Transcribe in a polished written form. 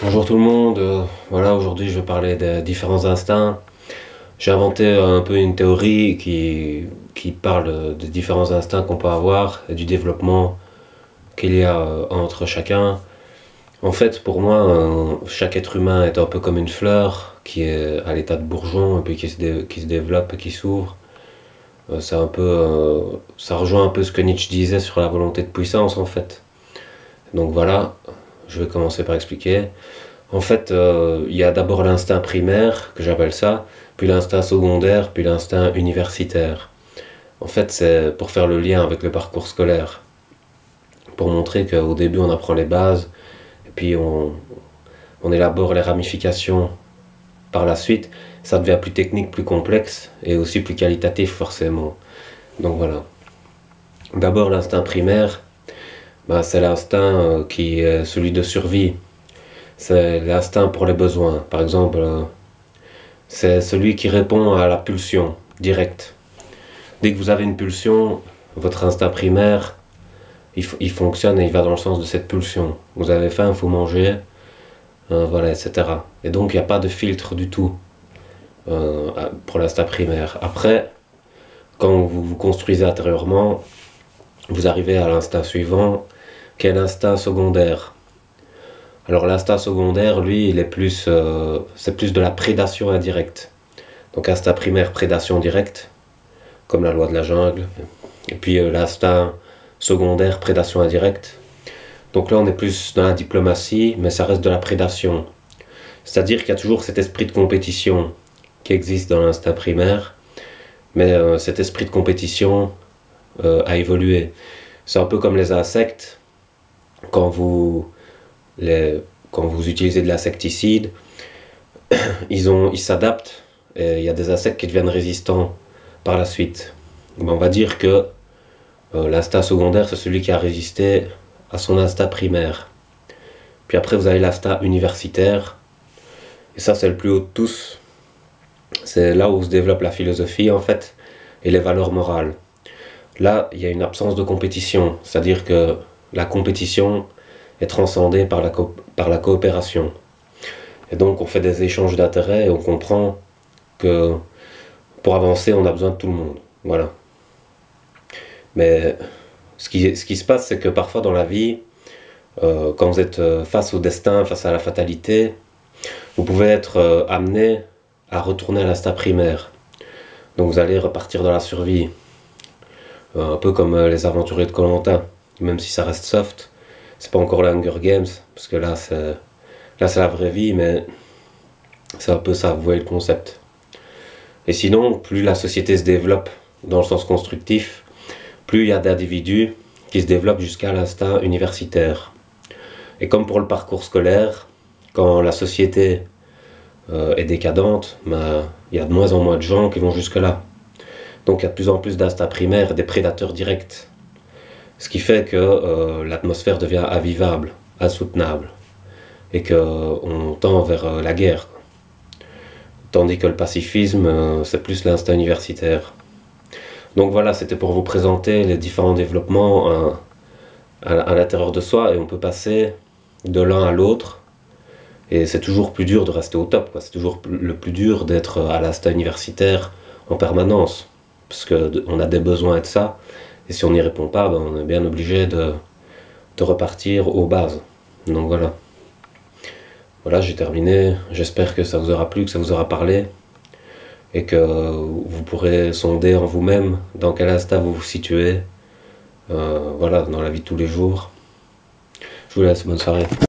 Bonjour tout le monde, voilà, aujourd'hui je vais parler des différents instincts. J'ai inventé un peu une théorie qui parle des différents instincts qu'on peut avoir et du développement qu'il y a entre chacun. En fait, pour moi, chaque être humain est un peu comme une fleur qui est à l'état de bourgeon et puis qui se développe et qui s'ouvre. C'est un peu, ça rejoint un peu ce que Nietzsche disait sur la volonté de puissance en fait. Donc voilà, je vais commencer par expliquer. En fait, il y a d'abord l'instinct primaire, que j'appelle ça, puis l'instinct secondaire, puis l'instinct universitaire. En fait, c'est pour faire le lien avec le parcours scolaire, pour montrer qu'au début on apprend les bases, et puis on élabore les ramifications par la suite. Ça devient plus technique, plus complexe, et aussi plus qualitatif forcément. Donc voilà. D'abord l'instinct primaire, bah, c'est l'instinct qui est celui de survie. C'est l'instinct pour les besoins. Par exemple, c'est celui qui répond à la pulsion directe. Dès que vous avez une pulsion, votre instinct primaire, il fonctionne et il va dans le sens de cette pulsion. Vous avez faim, il faut manger, voilà, etc. Et donc il n'y a pas de filtre du tout pour l'instinct primaire. Après, quand vous vous construisez intérieurement, vous arrivez à l'instinct suivant, qui est l'instinct secondaire. Alors l'instinct secondaire, lui, c'est plus de la prédation indirecte. Donc instinct primaire, prédation directe, comme la loi de la jungle. Et puis l'instinct secondaire, prédation indirecte. Donc là, on est plus dans la diplomatie, mais ça reste de la prédation. C'est-à-dire qu'il y a toujours cet esprit de compétition qui existe dans l'instinct primaire, mais cet esprit de compétition a évolué. C'est un peu comme les insectes, quand vous utilisez de l'insecticide, ils s'adaptent et il y a des insectes qui deviennent résistants par la suite. Mais on va dire que l'instinct secondaire, c'est celui qui a résisté à son instinct primaire. Puis après, vous avez l'instinct universitaire, et ça, c'est le plus haut de tous. C'est là où se développe la philosophie, en fait, et les valeurs morales. Là, il y a une absence de compétition, c'est-à-dire que la compétition est transcendée par la coopération. Et donc on fait des échanges d'intérêts et on comprend que pour avancer, on a besoin de tout le monde. Voilà. Mais ce qui se passe, c'est que parfois dans la vie, quand vous êtes face au destin, face à la fatalité, vous pouvez être amené à retourner à l'instinct primaire. Donc vous allez repartir dans la survie. Un peu comme les aventuriers de koh, même si ça reste soft. C'est pas encore la Hunger Games, parce que là c'est la vraie vie, mais c'est un peu ça, vous voyez le concept. Et sinon, plus la société se développe dans le sens constructif, plus il y a d'individus qui se développent jusqu'à l'instinct universitaire. Et comme pour le parcours scolaire, quand la société est décadente, ben, il y a de moins en moins de gens qui vont jusque là. Donc il y a de plus en plus d'instincts primaires et des prédateurs directs. Ce qui fait que l'atmosphère devient invivable, insoutenable. Et qu'on tend vers la guerre. Tandis que le pacifisme, c'est plus l'instinct universitaire. Donc voilà, c'était pour vous présenter les différents développements à l'intérieur de soi. Et on peut passer de l'un à l'autre. Et c'est toujours plus dur de rester au top, quoi. C'est toujours le plus dur d'être à l'instinct universitaire en permanence. Parce qu'on a des besoins de ça. Et si on n'y répond pas, ben on est bien obligé de repartir aux bases. Donc voilà. Voilà, j'ai terminé. J'espère que ça vous aura plu, que ça vous aura parlé. Et que vous pourrez sonder en vous-même dans quel instinct vous vous situez. Voilà, dans la vie de tous les jours. Je vous laisse, bonne soirée.